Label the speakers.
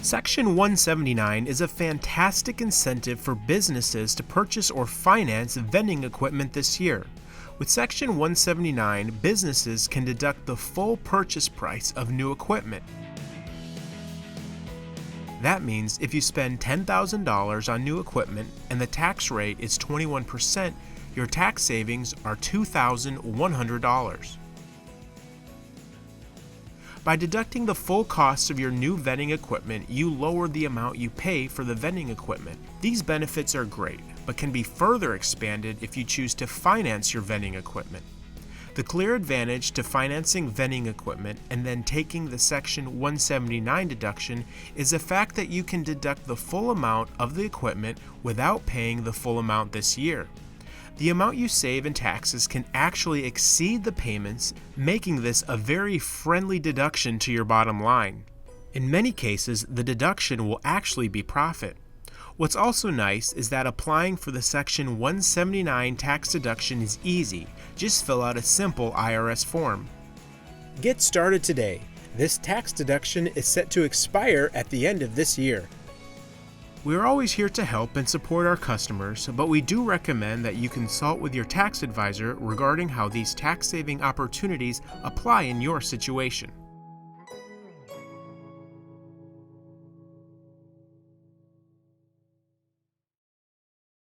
Speaker 1: Section 179 is a fantastic incentive for businesses to purchase or finance vending equipment this year. With Section 179, businesses can deduct the full purchase price of new equipment. That means if you spend $10,000 on new equipment and the tax rate is 21%, your tax savings are $2,100. By deducting the full cost of your new vending equipment, you lower the amount you pay for the vending equipment. These benefits are great, but can be further expanded if you choose to finance your vending equipment. The clear advantage to financing vending equipment and then taking the Section 179 deduction is the fact that you can deduct the full amount of the equipment without paying the full amount this year. The amount you save in taxes can actually exceed the payments, making this a very friendly deduction to your bottom line. In many cases, the deduction will actually be profit. What's also nice is that applying for the Section 179 tax deduction is easy. Just fill out a simple IRS form. Get started today. This tax deduction is set to expire at the end of this year. We are always here to help and support our customers, but we do recommend that you consult with your tax advisor regarding how these tax-saving opportunities apply in your situation.